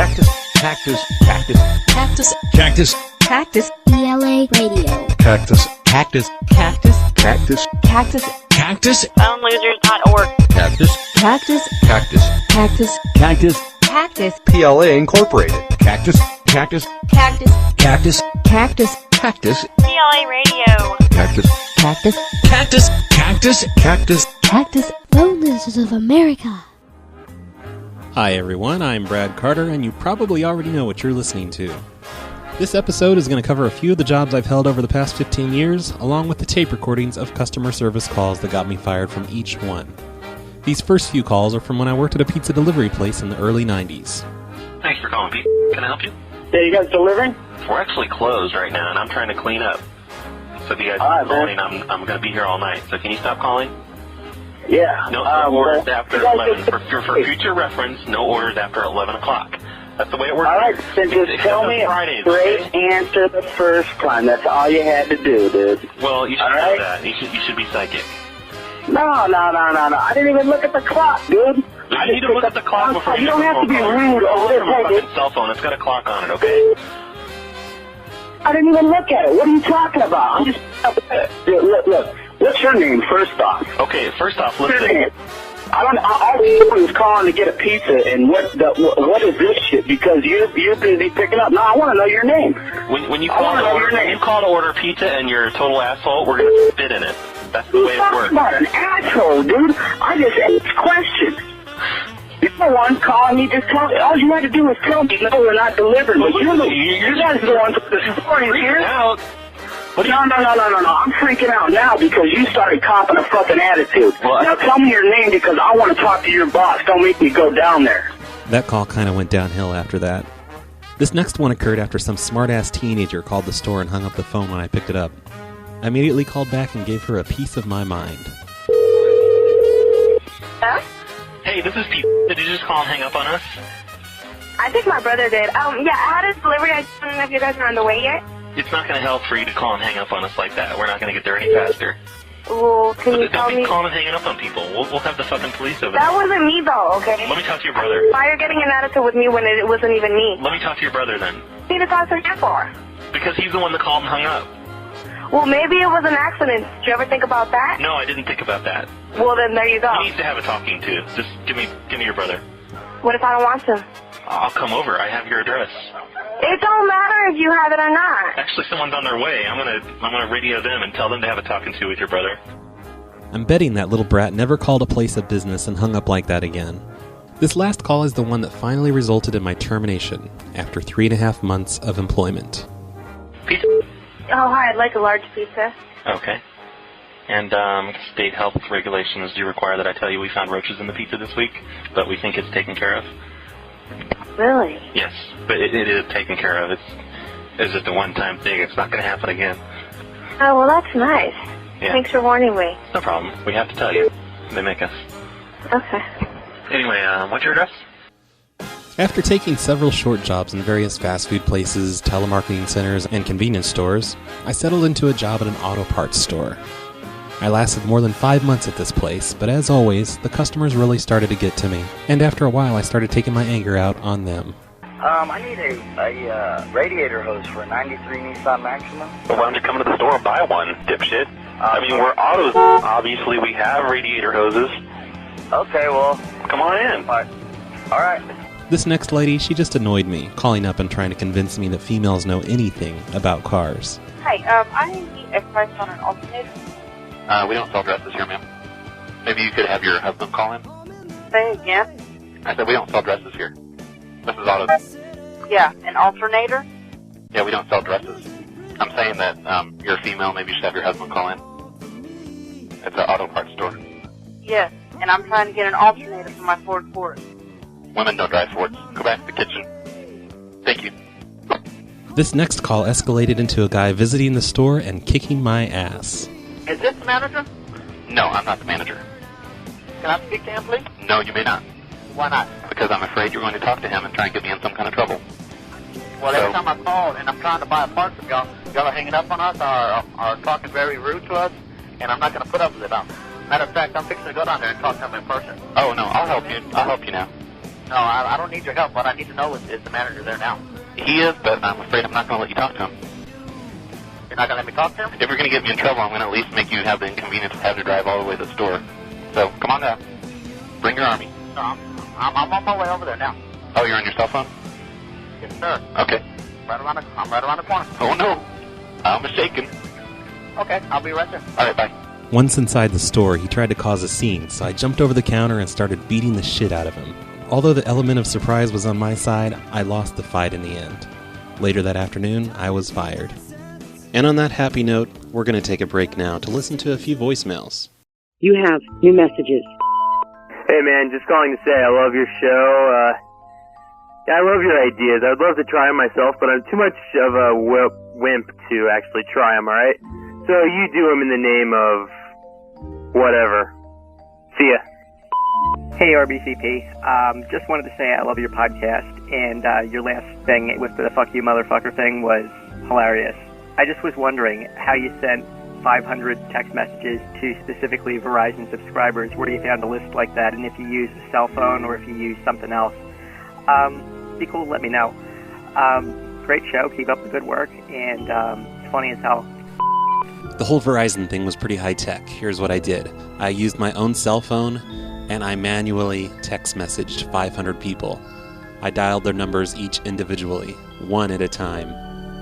Cactus, cactus, cactus, cactus, cactus, Cactus. PLA Radio. cactus, cactus, cactus, cactus, Cactus. cactus, PhoneLosers.org. cactus, Cactus. cactus, Cactus. cactus, Cactus. PLA Incorporated. Cactus, cactus, Cactus. cactus, Cactus. cactus, PLA Radio. cactus, Cactus. cactus, cactus, cactus. Cactus. Bonus of America. Hi everyone, I'm Brad Carter, and you probably already know what you're listening to. This episode is going to cover a few of the jobs I've held over the past 15 years, along with the tape recordings of customer service calls that got me fired from each one. These first few calls are from when I worked at a pizza delivery place in the early 90s. Thanks for calling, Pete. Can I help you? Yeah, you guys delivering? We're actually closed right now, and I'm trying to clean up. So if you guys All right, keep calling, I'm going to be here all night. So can you stop calling? Yeah. No orders after you guys 11. just- For future reference, no orders after 11 o'clock. That's the way it works. All right, then just tell me a Fridays, straight okay? answer the first time. That's all you had to do, dude. Well, you should All know right. that. You should be psychic. No. I didn't even look at the clock, dude. You need to look at the clock before You don't make a have to phone be call. rude Call over from a this. fucking cell phone. It's got a clock on it, okay? I didn't even look at it. What are you talking about? I'm just... Look. What's your name, first off? Okay, first off, What's your listen. name? I was calling to get a pizza, and what is this shit? Because you're busy picking up. No, I want to know your name. When you I call wanna to know order, your when name. you call to order pizza and you're a total asshole, we're gonna spit in it. That's the way it Talk works. about an asshole, dude. I just asked questions. You're the one calling me. Just tell me. All you had to do was tell me no, we're not delivering. But you guys are the ones with the stories here. Out. What do you? No. I'm freaking out now because you started copping a fucking attitude. Well, Now tell me your name because I want to talk to your boss. Don't make me go down there. That call kind of went downhill after that. This next one occurred after some smart-ass teenager called the store and hung up the phone when I picked it up. I immediately called back and gave her a piece of my mind. Huh? Hey, this is Pete. Did you just call and hang up on us? I think my brother did. Yeah, I had his delivery. I just don't know if you guys are on the way yet. It's not going to help for you to call and hang up on us like that. We're not going to get there any faster. Well, can you Don't tell be me? calling and hanging up on people. We'll have the fucking police over That there. wasn't me, though, okay? Let me talk to your brother. Why are you getting an attitude with me when it wasn't even me? Let me talk to your brother then. What do you need to talk to him for? Because he's the one that called and hung up. Well, maybe it was an accident. Did you ever think about that? No, I didn't think about that. Well, then there you go. He needs to have a talking to. Just give me your brother. What if I don't want to? I'll come over. I have your address. It don't matter if you have it or not. Actually, someone's on their way. I'm gonna radio them and tell them to have a talking to with your brother. I'm betting that little brat never called a place of business and hung up like that again. This last call is the one that finally resulted in my termination after 3.5 months of employment. Pizza. Oh, hi. I'd like a large pizza. Okay. And state health regulations do require that I tell you we found roaches in the pizza this week, but we think it's taken care of. Really? Yes, but it is taken care of. It's just a one-time thing. It's not going to happen again. Oh, well, that's nice. Yeah. Thanks for warning me. No problem. We have to tell you. They make us. Okay. Anyway, what's your address? After taking several short jobs in various fast food places, telemarketing centers, and convenience stores, I settled into a job at an auto parts store. I lasted more than 5 months at this place, but as always, the customers really started to get to me, and after a while I started taking my anger out on them. I need a radiator hose for a 93 Nissan Maxima. Well, why don't you come to the store and buy one, dipshit? I mean, we're autos. Obviously, we have radiator hoses. Okay, well, Come on in. all right. This next lady, she just annoyed me, calling up and trying to convince me that females know anything about cars. Hi, I need a price on an alternator. We don't sell dresses here, ma'am. Maybe you could have your husband call in. Say again? I said we don't sell dresses here. This is auto. Yeah, an alternator? Yeah, we don't sell dresses. I'm saying that you're a female. Maybe you should have your husband call in. It's an auto parts store. Yes, and I'm trying to get an alternator for my Ford Forest. Women don't drive Fords. Go back to the kitchen. Thank you. This next call escalated into a guy visiting the store and kicking my ass. Is this the manager? No, I'm not the manager. Can I speak to him, please? No, you may not. Why not? Because I'm afraid you're going to talk to him and try and get me in some kind of trouble. Well, every So- time I call and I'm trying to buy a part from y'all are hanging up on us or are talking very rude to us, and I'm not going to put up with it. Matter of fact, I'm fixing to go down there and talk to him in person. Oh, no, I'll help you. I'll help you now. No, I don't need your help. What I need to know is the manager there now? He is, but I'm afraid I'm not going to let you talk to him. You're not going to let me talk to him? If you're going to get me in trouble, I'm going to at least make you have the inconvenience of having to drive all the way to the store. So, come on down. Bring your army. No, I'm on my way over there now. Oh, you're on your cell phone? Yes, sir. Okay. I'm right around the corner. Oh, no. I'm mistaken. Okay, I'll be right there. All right, bye. Once inside the store, he tried to cause a scene, so I jumped over the counter and started beating the shit out of him. Although the element of surprise was on my side, I lost the fight in the end. Later that afternoon, I was fired. And on that happy note, we're going to take a break now to listen to a few voicemails. You have new messages. Hey man, just calling to say I love your show. I love your ideas. I'd love to try them myself, but I'm too much of a wimp to actually try them, alright? So you do them in the name of whatever. See ya. Hey RBCP, just wanted to say I love your podcast, and your last thing with the fuck you motherfucker thing was hilarious. I just was wondering how you sent 500 text messages to specifically Verizon subscribers, where you found a list like that, and if you use a cell phone or if you use something else. Be cool to let me know. Great show, keep up the good work, and it's funny as hell. The whole Verizon thing was pretty high-tech. Here's what I did. I used my own cell phone, and I manually text messaged 500 people. I dialed their numbers each individually, one at a time.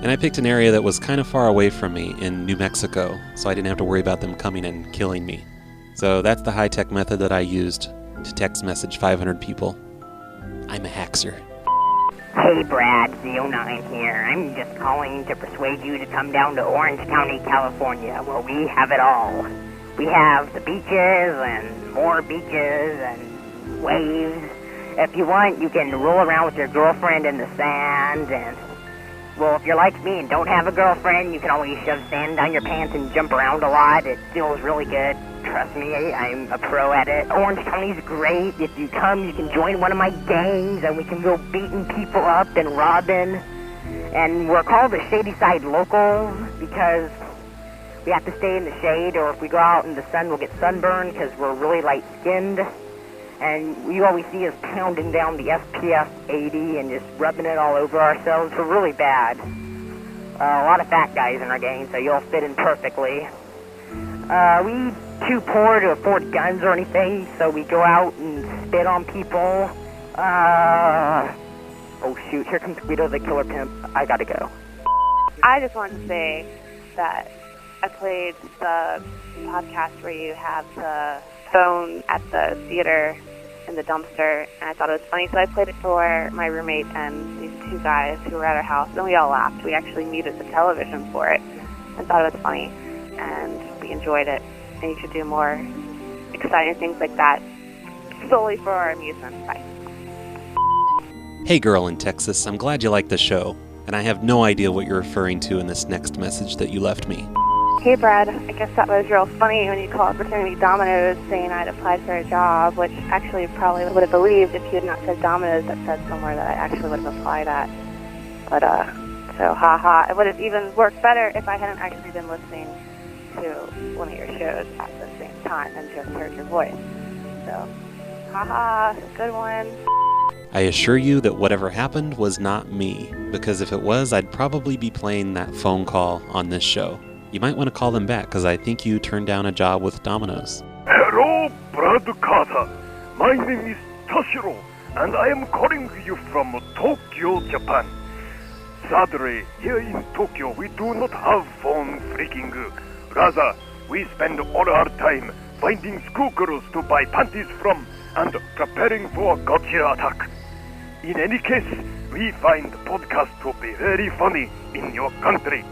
And I picked an area that was kind of far away from me in New Mexico, so I didn't have to worry about them coming and killing me. So that's the high-tech method that I used to text message 500 people. I'm a hackser. Hey Brad, Z09 here. I'm just calling to persuade you to come down to Orange County, California, where we have it all. We have the beaches and more beaches and waves. If you want, you can roll around with your girlfriend in the sand, and well, if you're like me and don't have a girlfriend, you can always shove sand down your pants and jump around a lot. It feels really good. Trust me, I'm a pro at it. Orange County's great. If you come, you can join one of my gangs, and we can go beating people up and robbing. And we're called the Shady Side Locals because we have to stay in the shade, or if we go out in the sun, we'll get sunburned because we're really light-skinned. And you always see us pounding down the SPF 80 and just rubbing it all over ourselves. We're really bad. A lot of fat guys in our gang, so you'll fit in perfectly. We too poor to afford guns or anything, so we go out and spit on people. Oh shoot, here comes Guido the Killer Pimp. I gotta go. I just wanted to say that I played the podcast where you have the phone at the theater in the dumpster, and I thought it was funny, so I played it for my roommate and these two guys who were at our house, and we all laughed. We actually muted the television for it and thought it was funny, and we enjoyed it. And you should do more exciting things like that solely for our amusement. Bye. Hey girl in Texas, I'm glad you like the show, and I have no idea what you're referring to in this next message that you left me. Hey Brad, I guess that was real funny when you called Opportunity Domino's saying I'd applied for a job, which actually probably would have believed if you had not said Domino's, that said somewhere that I actually would have applied at. But, so haha, it would have even worked better if I hadn't actually been listening to one of your shows at the same time and just heard your voice. So, haha, good one. I assure you that whatever happened was not me, because if it was, I'd probably be playing that phone call on this show. You might want to call them back, because I think you turned down a job with Domino's. Hello, Brad Carter. My name is Tashiro, and I am calling you from Tokyo, Japan. Sadly, here in Tokyo, we do not have phone freaking. Rather, we spend all our time finding schoolgirls to buy panties from and preparing for a gotcha attack. In any case, we find podcasts to be very funny in your country.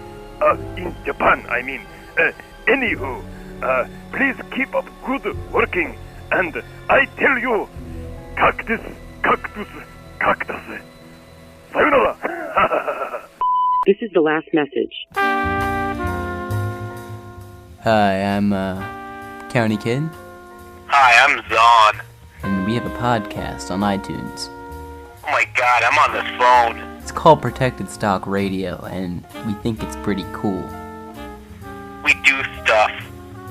In Japan, I mean. Anywho, please keep up good working. And I tell you, cactus, cactus, cactus. Sayonara. This is the last message. Hi, I'm County Kid. Hi, I'm Zon. And we have a podcast on iTunes. Oh my god, I'm on the phone. It's called Protected Stock Radio, and we think it's pretty cool. We do stuff.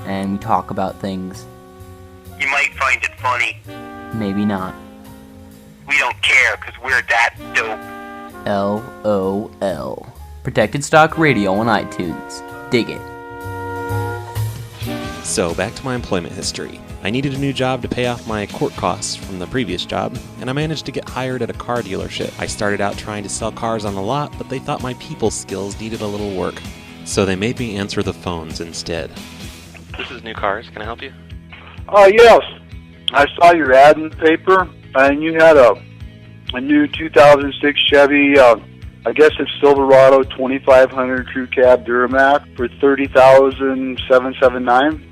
And we talk about things. You might find it funny. Maybe not. We don't care, because we're that dope. LOL. Protected Stock Radio on iTunes. Dig it. So, back to my employment history. I needed a new job to pay off my court costs from the previous job, and I managed to get hired at a car dealership. I started out trying to sell cars on the lot, but they thought my people skills needed a little work. So they made me answer the phones instead. This is New Cars. Can I help you? Yes. I saw your ad in the paper, and you had a new 2006 Chevy, I guess it's Silverado 2500 Crew Cab Duramax for $30,779.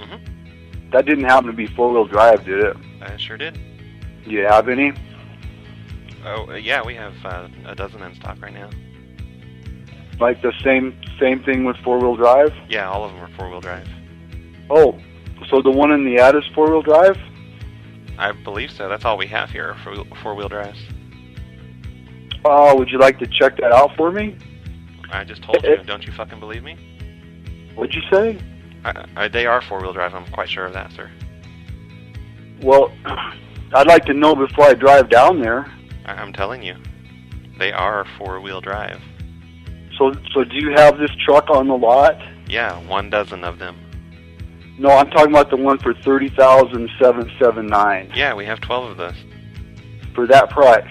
That didn't happen to be four-wheel drive, did it? I sure did. Do you have any? Oh, yeah, we have a dozen in stock right now. Like the same thing with four-wheel drive? Yeah, all of them are four-wheel drive. Oh, so the one in the ad is four-wheel drive? I believe so. That's all we have here, four-wheel drives. Would you like to check that out for me? I just told you. Don't you fucking believe me? What'd you say? They are four-wheel drive. I'm quite sure of that, sir. Well, I'd like to know before I drive down there. I'm telling you. They are four-wheel drive. So do you have this truck on the lot? Yeah, 12 of them. No, I'm talking about the one for $30,779. Yeah, we have 12 of those. For that price.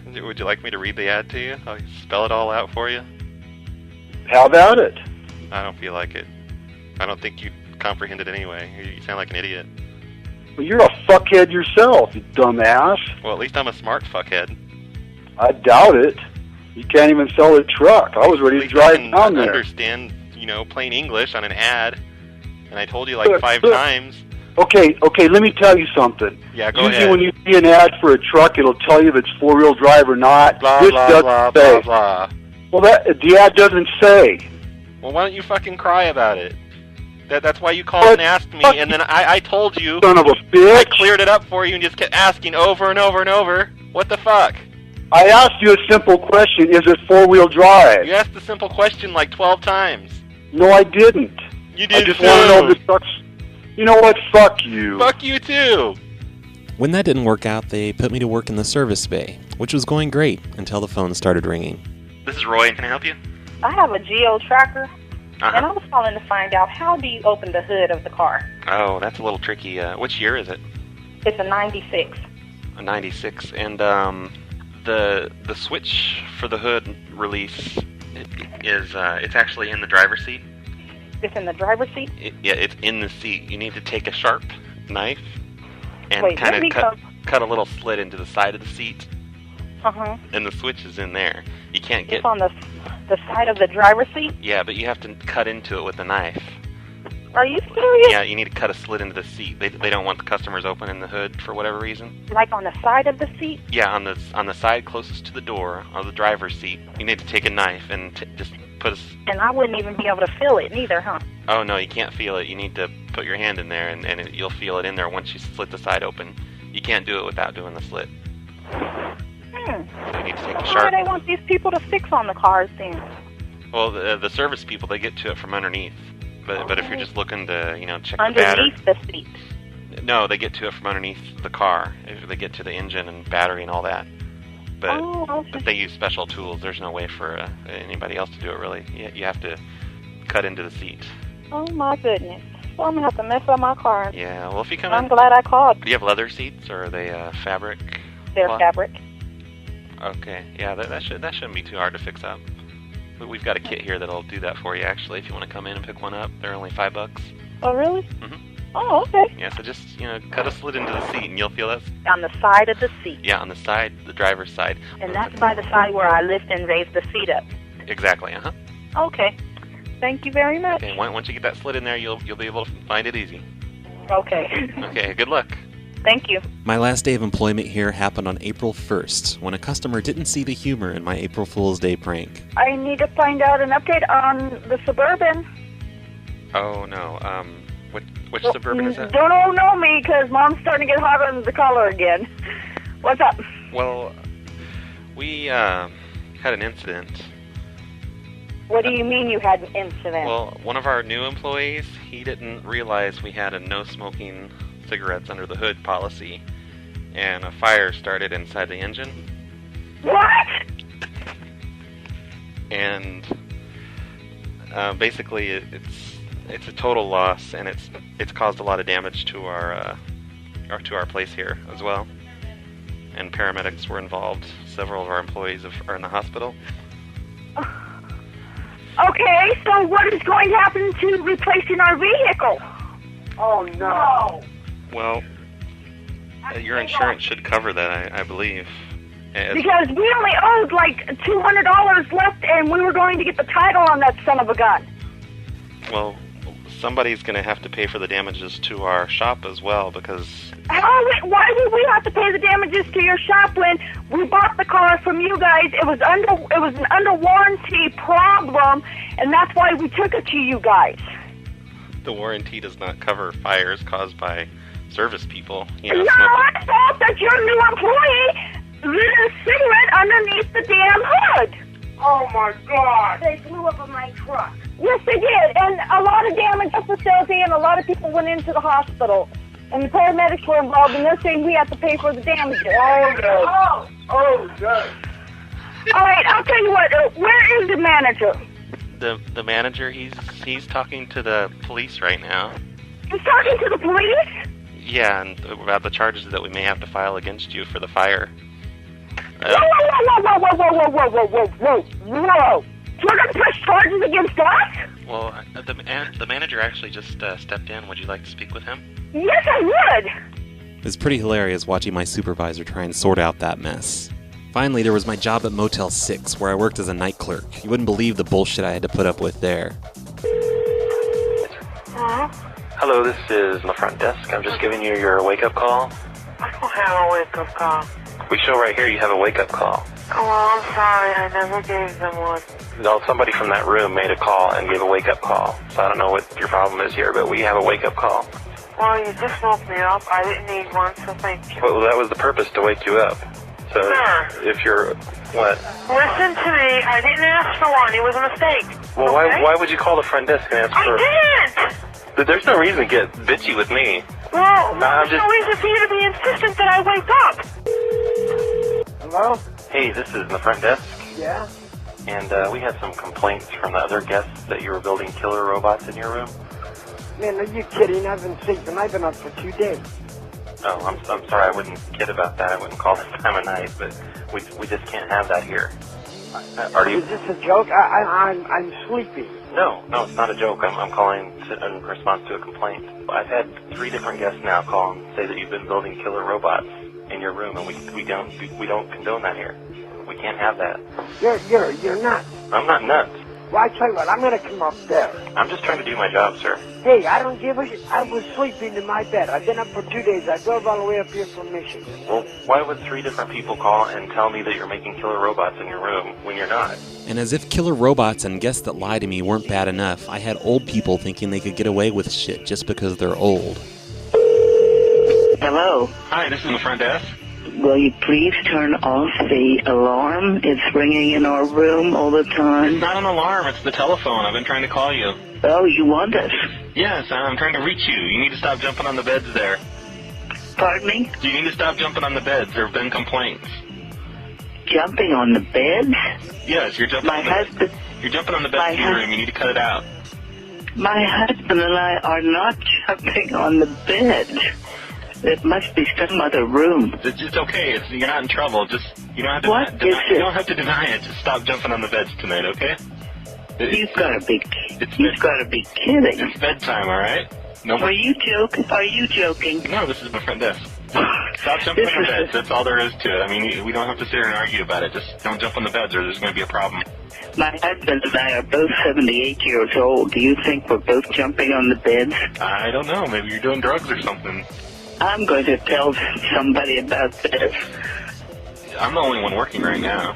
Would you like me to read the ad to you? I'll spell it all out for you. How about it? I don't feel like it. I don't think you comprehend it anyway. You sound like an idiot. Well, you're a fuckhead yourself, you dumbass. Well, at least I'm a smart fuckhead. I doubt it. You can't even sell a truck. I was ready to drive down there. I understand, plain English on an ad. And I told you like 5 times. Okay, let me tell you something. Yeah, go Usually ahead. when you see an ad for a truck, it'll tell you if it's four-wheel drive or not. Blah, this blah, doesn't blah, say. blah, blah. Well, the ad doesn't say. Well, why don't you fucking cry about it? That's why you called and asked me, and then I told you. Son of a bitch. I cleared it up for you and just kept asking over and over and over. What the fuck? I asked you a simple question. Is it four-wheel drive? You asked the simple question like 12 times. No, I didn't. You did I just want to know if the truck's... You know what? Fuck you. Fuck you too. When that didn't work out, they put me to work in the service bay, which was going great until the phone started ringing. This is Roy. Can I help you? I have a Geo tracker, and I was calling to find out how do you open the hood of the car? Oh, that's a little tricky. Which year is it? It's a 96. A 96. And the switch for the hood release is it's actually in the driver's seat. It's in the driver's seat? Yeah, it's in the seat. You need to take a sharp knife and Wait, kind of cut a little slit into the side of the seat. Uh-huh. And the switch is in there. You can't get... It's on the side of the driver's seat? Yeah, but you have to cut into it with a knife. Are you serious? Yeah, you need to cut a slit into the seat. They don't want the customers opening the hood for whatever reason. Like on the side of the seat? Yeah, on the side closest to the door, on the driver's seat. You need to take a knife and just put a... And I wouldn't even be able to feel it neither, huh? Oh, no, you can't feel it. You need to put your hand in there, and you'll feel it in there once you slit the side open. You can't do it without doing the slit. So you need to take a Why sharp... do they want these people to fix on the cars then? Well, the service people, they get to it from underneath. But if you're just looking to, check the battery... Underneath the seat? No, they get to it from underneath the car. They get to the engine and battery and all that. But, but they use special tools. There's no way for anybody else to do it, really. You have to cut into the seat. Oh, my goodness. Well, I'm going to have to mess up my car. Yeah, well, if you come I'm in... glad I called. Do you have leather seats, or are they fabric? They're cloth? fabric. Okay, yeah, that shouldn't be too hard to fix up. We've got a kit here that'll do that for you, actually, if you want to come in and pick one up. They're only $5. Oh, really? Mm-hmm. Oh, okay. Yeah, so just, cut a slit into the seat, and you'll feel that... On the side of the seat? Yeah, on the side, the driver's side. And that's by the side where I lift and raise the seat up? Exactly, uh-huh. Okay. Thank you very much. Okay, once you get that slit in there, you'll be able to find it easy. Okay. Okay, good luck. Thank you. My last day of employment here happened on April 1st, when a customer didn't see the humor in my April Fool's Day prank. I need to find out an update on the Suburban. Oh, no. Which Suburban is that? Don't know me, because Mom's starting to get hot on the collar again. What's up? Well, we had an incident. What do you mean you had an incident? Well, one of our new employees, he didn't realize we had a no-smoking cigarettes under the hood policy. and a fire started inside the engine. What? And basically, it's a total loss, and it's caused a lot of damage to our place here as well. And paramedics were involved. Several of our employees are in the hospital. Okay, so what is going to happen to replacing our vehicle? Oh, no. Well, your insurance should cover that, I believe. Because we only owed like $200 left, and we were going to get the title on that son of a gun. Well, somebody's going to have to pay for the damages to our shop as well, because... Why would we have to pay the damages to your shop when we bought the car from you guys? It was an under warranty problem, and that's why we took it to you guys. The warranty does not cover fires caused by service people. No, I thought that your new employee lit a cigarette underneath the damn hood. Oh my God! They blew up in my truck. Yes, they did, and a lot of damage to the facility, and a lot of people went into the hospital. And the paramedics were involved, and they're saying we have to pay for the damages. Oh, no. Oh, no. All right, I'll tell you what. Where is the manager? The manager, he's talking to the police right now. He's talking to the police? Yeah, and about the charges that we may have to file against you for the fire. Whoa. You're going to press charges against us? Well, the manager actually just stepped in. Would you like to speak with him? Yes, I would. It was pretty hilarious watching my supervisor try and sort out that mess. Finally, there was my job at Motel 6, where I worked as a night clerk. You wouldn't believe the bullshit I had to put up with there. Hello, this is the front desk. I'm just giving you your wake-up call. I don't have a wake-up call. We show right here you have a wake-up call. Oh, well, I'm sorry. I never gave them one. No, somebody from that room made a call and gave a wake-up call. So I don't know what your problem is here, but we have a wake-up call. Well, you just woke me up. I didn't need one, so thank you. Well, that was the purpose, to wake you up. So Sir. If you're... What? Listen to me. I didn't ask for one. It was a mistake. Well, okay? why would you call the front desk and ask for... I didn't! But there's no reason to get bitchy with me. Well, there's no reason for you to be insistent that I wake up. Hello? Hey, this is the front desk. Yeah? And we had some complaints from the other guests that you were building killer robots in your room. Man, are you kidding? I've been sleeping. I've been up for 2 days. Oh, I'm sorry. I wouldn't kid about that. I wouldn't call this time of night, but we just can't have that here. Is this a joke? I'm sleepy. No, it's not a joke. I'm calling in response to a complaint. I've had 3 different guests now call and say that you've been building killer robots in your room, and we don't condone that here. We can't have that. You're nuts. I'm not nuts. Well, I tell you what, I'm gonna come up there. I'm just trying to do my job, sir. Hey, I don't give a shit. I was sleeping in my bed. I've been up for 2 days. I drove all the way up here from Michigan. Well, why would 3 different people call and tell me that you're making killer robots in your room when you're not? And as if killer robots and guests that lie to me weren't bad enough, I had old people thinking they could get away with shit just because they're old. Hello. Hi, this is the front desk. Will you please turn off the alarm? It's ringing in our room all the time. It's not an alarm, it's the telephone. I've been trying to call you. Oh, you want us? Yes, I'm trying to reach you. You need to stop jumping on the beds there. Pardon me? You need to stop jumping on the beds. There have been complaints. Jumping on the beds? Yes, you're jumping You're jumping on the bed in your room. You need to cut it out. My husband and I are not jumping on the bed. It must be some other room. It's okay. You're not in trouble. You don't have to you don't have to deny it. Just stop jumping on the beds tonight, okay? You've got to be kidding. It's bedtime, all right? No more. Are you joking? No, this is my front desk. Stop jumping on the beds. That's all there is to it. I mean, we don't have to sit here and argue about it. Just don't jump on the beds or there's going to be a problem. My husband and I are both 78 years old. Do you think we're both jumping on the beds? I don't know. Maybe you're doing drugs or something. I'm going to tell somebody about this. I'm the only one working right now.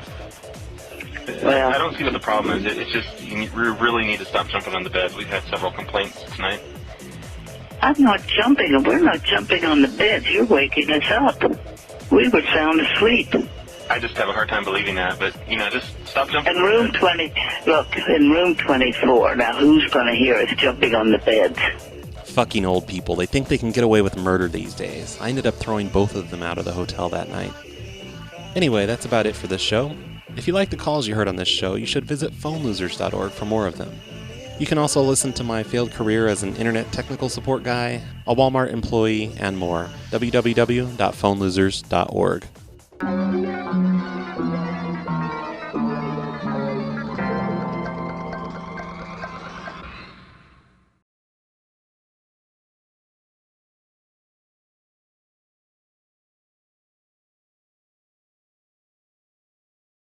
Well, I don't see what the problem is. It's just we really need to stop jumping on the beds. We've had several complaints tonight. I'm not jumping. We're not jumping on the beds. You're waking us up. We were sound asleep. I just have a hard time believing that, but, just stop jumping in room 20. Look, in room 24. Now, who's going to hear us jumping on the beds? fucking old people. They think they can get away with murder these days. I ended up throwing both of them out of the hotel that night. Anyway, that's about it for this show. If you like the calls you heard on this show, you should visit phonelosers.org for more of them. You can also listen to my failed career as an internet technical support guy, a Walmart employee, and more. www.phonelosers.org.